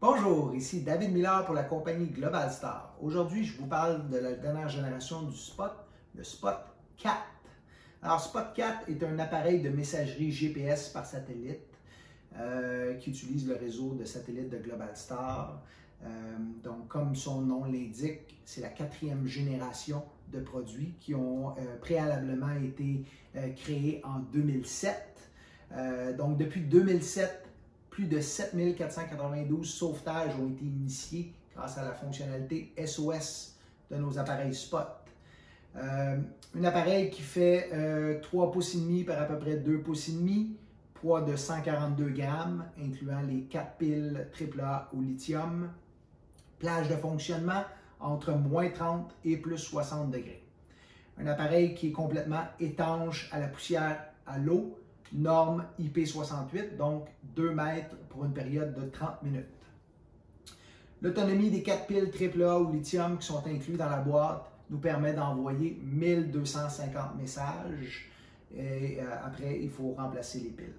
Bonjour, ici David Miller pour la compagnie Global Star. Aujourd'hui, je vous parle de la dernière génération du Spot, le Spot 4. Alors, Spot 4 est un appareil de messagerie GPS par satellite qui utilise le réseau de satellites de Global Star. Donc, comme son nom l'indique, c'est la 4e génération de produits qui ont préalablement été créés en 2007. Donc, depuis 2007, plus de 7492 sauvetages ont été initiés grâce à la fonctionnalité SOS de nos appareils Spot. Un appareil qui fait 3,5 pouces par à peu près 2,5 pouces, poids de 142 grammes, incluant les 4 piles AAA au lithium, plage de fonctionnement entre moins 30 et plus 60 degrés. Un appareil qui est complètement étanche à la poussière, à l'eau, norme IP68, donc 2 mètres pour une période de 30 minutes. L'autonomie des 4 piles AAA au lithium qui sont inclus dans la boîte nous permet d'envoyer 1250 messages et après, il faut remplacer les piles.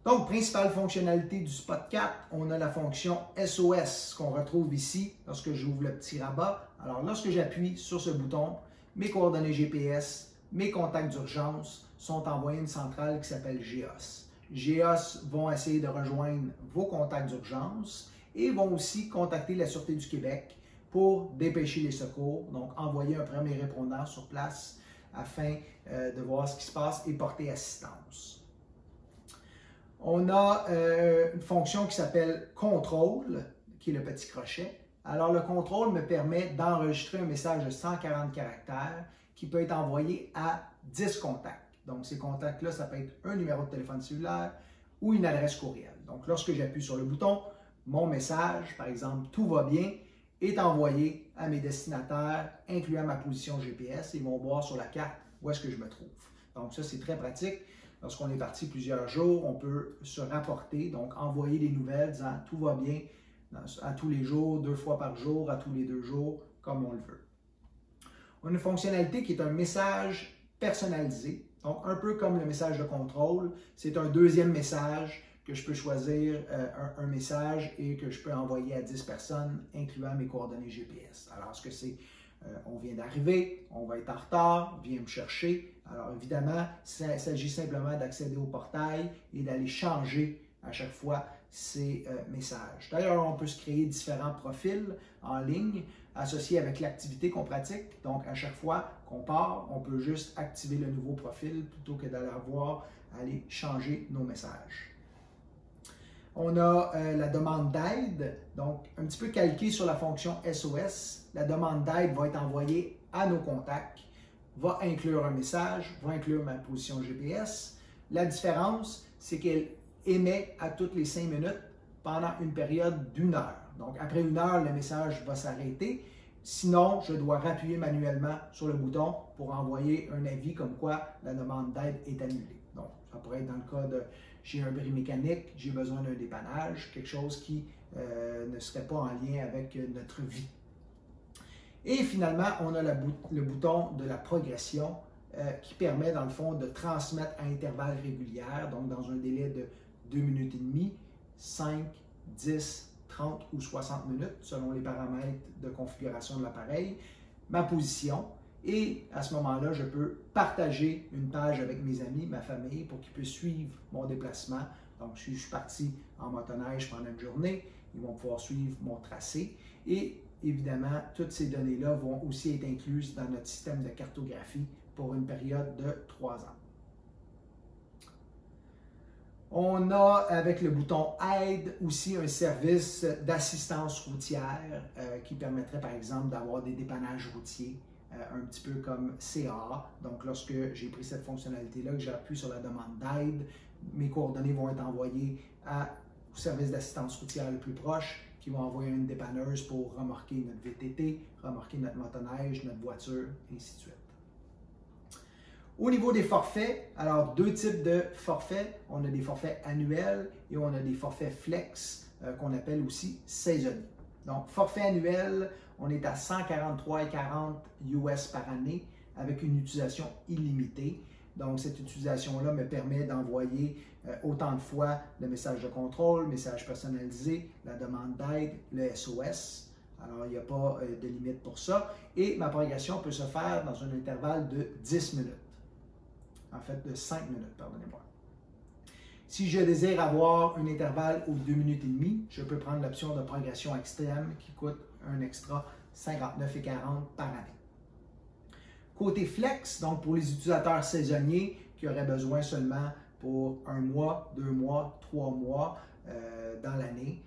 Donc, principale fonctionnalité du Spot 4, on a la fonction SOS qu'on retrouve ici lorsque j'ouvre le petit rabat. Alors, lorsque j'appuie sur ce bouton, mes coordonnées GPS, mes contacts d'urgence sont envoyés à une centrale qui s'appelle GEOS. GEOS vont essayer de rejoindre vos contacts d'urgence et vont aussi contacter la Sûreté du Québec pour dépêcher les secours, donc envoyer un premier répondant sur place afin de voir ce qui se passe et porter assistance. On a une fonction qui s'appelle contrôle, qui est le petit crochet. Alors le contrôle me permet d'enregistrer un message de 140 caractères qui peut être envoyé à 10 contacts. Donc, ces contacts-là, ça peut être un numéro de téléphone cellulaire ou une adresse courriel. Donc, lorsque j'appuie sur le bouton, mon message, par exemple, tout va bien, est envoyé à mes destinataires, incluant ma position GPS. Ils vont voir sur la carte où est-ce que je me trouve. Donc, ça, c'est très pratique. Lorsqu'on est parti plusieurs jours, on peut se rapporter, donc envoyer des nouvelles disant tout va bien à tous les jours, 2 fois par jour, à tous les 2 jours, comme on le veut. On a une fonctionnalité qui est un message personnalisé. Donc, un peu comme le message de contrôle, c'est un deuxième message que je peux choisir un message et que je peux envoyer à 10 personnes, incluant mes coordonnées GPS. Alors, ce que c'est, on vient d'arriver, on va être en retard, viens me chercher. Alors, évidemment, il s'agit simplement d'accéder au portail et d'aller changer à chaque fois ces messages. D'ailleurs, on peut se créer différents profils en ligne associés avec l'activité qu'on pratique. Donc, à chaque fois qu'on part, on peut juste activer le nouveau profil plutôt que d'aller aller changer nos messages. On a la demande d'aide, donc un petit peu calquée sur la fonction SOS. La demande d'aide va être envoyée à nos contacts, va inclure un message, va inclure ma position GPS. La différence, c'est qu'elle émet à toutes les 5 minutes pendant une période d'1 heure. Donc, après 1 heure, le message va s'arrêter. Sinon, je dois rappuyer manuellement sur le bouton pour envoyer un avis comme quoi la demande d'aide est annulée. Donc, ça pourrait être dans le cas de j'ai un bris mécanique, j'ai besoin d'un dépannage, quelque chose qui ne serait pas en lien avec notre vie. Et finalement, on a le bouton de la progression qui permet, dans le fond, de transmettre à intervalles réguliers, donc dans un délai de 2 minutes et demie, 5, 10, 30 ou 60 minutes, selon les paramètres de configuration de l'appareil, ma position. Et à ce moment-là, je peux partager une page avec mes amis, ma famille, pour qu'ils puissent suivre mon déplacement. Donc, si je suis parti en motoneige pendant une journée, ils vont pouvoir suivre mon tracé. Et évidemment, toutes ces données-là vont aussi être incluses dans notre système de cartographie pour une période de 3 ans. On a, avec le bouton Aide, aussi un service d'assistance routière qui permettrait, par exemple, d'avoir des dépannages routiers, un petit peu comme CA. Donc, lorsque j'ai pris cette fonctionnalité-là, que j'appuie sur la demande d'aide, mes coordonnées vont être envoyées au service d'assistance routière le plus proche, qui vont envoyer une dépanneuse pour remorquer notre VTT, remorquer notre motoneige, notre voiture, et ainsi de suite. Au niveau des forfaits, alors 2 types de forfaits. On a des forfaits annuels et on a des forfaits flex qu'on appelle aussi saisonniers. Donc, forfait annuel, on est à 143,40 US par année avec une utilisation illimitée. Donc, cette utilisation-là me permet d'envoyer autant de fois le message de contrôle, le message personnalisé, la demande d'aide, le SOS. Alors, il n'y a pas de limite pour ça. Et ma progression peut se faire dans un intervalle de 10 minutes. En fait, de 5 minutes, pardonnez-moi. Si je désire avoir un intervalle aux 2 minutes et demie, je peux prendre l'option de progression extrême qui coûte un extra 59,40 par année. Côté flex, donc pour les utilisateurs saisonniers qui auraient besoin seulement pour 1 mois, 2 mois, 3 mois dans l'année,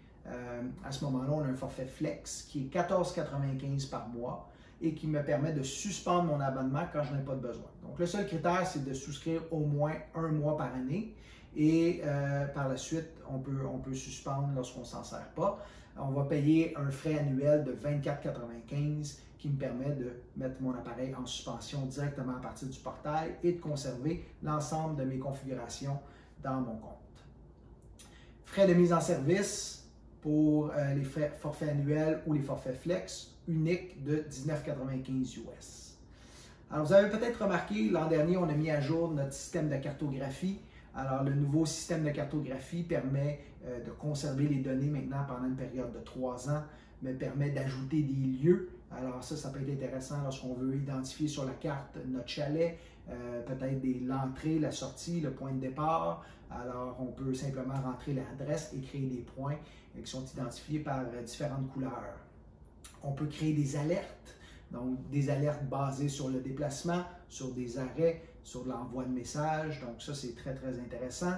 à ce moment-là, on a un forfait flex qui est 14,95 par mois et qui me permet de suspendre mon abonnement quand je n'ai pas de besoin. Donc, le seul critère, c'est de souscrire au moins 1 mois par année et par la suite, on peut suspendre lorsqu'on ne s'en sert pas. On va payer un frais annuel de 24,95 qui me permet de mettre mon appareil en suspension directement à partir du portail et de conserver l'ensemble de mes configurations dans mon compte. Frais de mise en service pour les forfaits annuels ou les forfaits flex uniques de 19,95 US. Alors, vous avez peut-être remarqué, l'an dernier, on a mis à jour notre système de cartographie. Alors, le nouveau système de cartographie permet de conserver les données maintenant pendant une période de 3 ans, me permet d'ajouter des lieux. Alors ça peut être intéressant lorsqu'on veut identifier sur la carte notre chalet, peut-être l'entrée, la sortie, le point de départ. Alors, on peut simplement rentrer l'adresse et créer des points qui sont identifiés par différentes couleurs. On peut créer des alertes, donc des alertes basées sur le déplacement, sur des arrêts, sur l'envoi de messages. Donc ça, c'est très, très intéressant.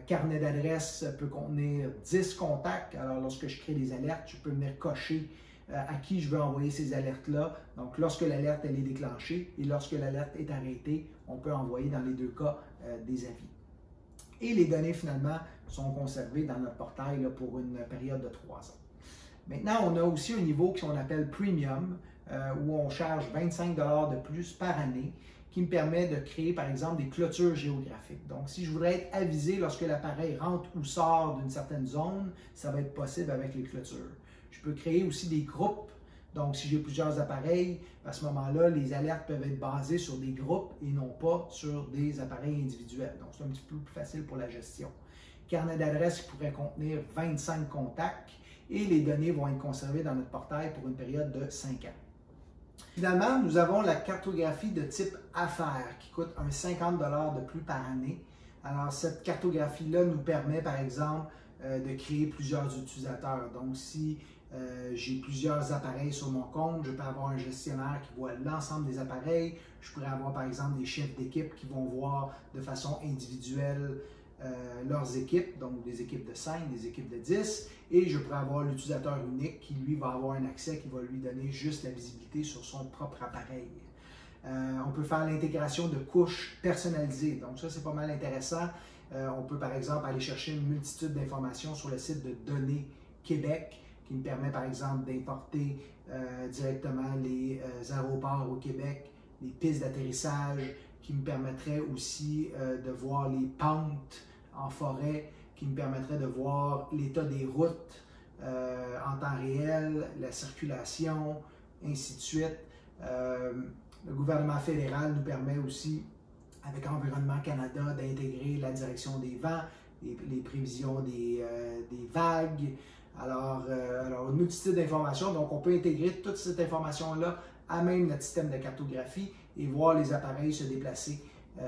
Carnet d'adresse peut contenir 10 contacts. Alors, lorsque je crée des alertes, je peux venir cocher à qui je veux envoyer ces alertes-là. Donc, lorsque l'alerte est déclenchée et lorsque l'alerte est arrêtée, on peut envoyer dans les 2 cas des avis. Et les données, finalement, sont conservées dans notre portail là, pour une période de 3 ans. Maintenant, on a aussi un niveau qu'on appelle Premium, où on charge 25 $ de plus par année, qui me permet de créer, par exemple, des clôtures géographiques. Donc, si je voudrais être avisé lorsque l'appareil rentre ou sort d'une certaine zone, ça va être possible avec les clôtures. Je peux créer aussi des groupes. Donc, si j'ai plusieurs appareils, à ce moment-là, les alertes peuvent être basées sur des groupes et non pas sur des appareils individuels. Donc, c'est un petit peu plus facile pour la gestion. Carnet d'adresse qui pourrait contenir 25 contacts et les données vont être conservées dans notre portail pour une période de 5 ans. Finalement, nous avons la cartographie de type affaires qui coûte un 50 $ de plus par année. Alors, cette cartographie-là nous permet, par exemple, de créer plusieurs utilisateurs. Donc, si j'ai plusieurs appareils sur mon compte, je peux avoir un gestionnaire qui voit l'ensemble des appareils. Je pourrais avoir, par exemple, des chefs d'équipe qui vont voir de façon individuelle leurs équipes, donc des équipes de 5, des équipes de 10, et je pourrais avoir l'utilisateur unique qui, lui, va avoir un accès qui va lui donner juste la visibilité sur son propre appareil. On peut faire l'intégration de couches personnalisées, donc ça, c'est pas mal intéressant. On peut, par exemple, aller chercher une multitude d'informations sur le site de Données Québec, qui me permet, par exemple, d'importer directement les aéroports au Québec, les pistes d'atterrissage, qui me permettrait aussi de voir les pentes en forêt, qui me permettrait de voir l'état des routes en temps réel, la circulation, ainsi de suite. Le gouvernement fédéral nous permet aussi, avec Environnement Canada, d'intégrer la direction des vents, les prévisions des vagues. Alors, une multitude d'informations. Donc, on peut intégrer toute cette information-là à même notre système de cartographie et voir les appareils se déplacer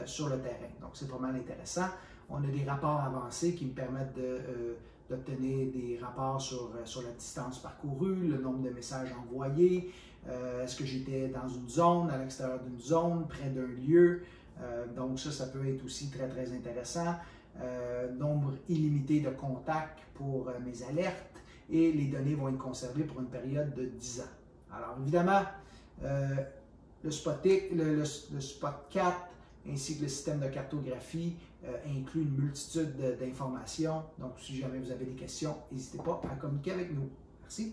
sur le terrain. Donc, c'est pas mal intéressant. On a des rapports avancés qui me permettent d'obtenir des rapports sur la distance parcourue, le nombre de messages envoyés, est-ce que j'étais dans une zone, à l'extérieur d'une zone, près d'un lieu. Donc, ça peut être aussi très, très intéressant. Nombre illimité de contacts pour mes alertes et les données vont être conservées pour une période de 10 ans. Alors, évidemment, le Spot 4 ainsi que le système de cartographie inclut une multitude d'informations. Donc, si jamais vous avez des questions, n'hésitez pas à communiquer avec nous. Merci.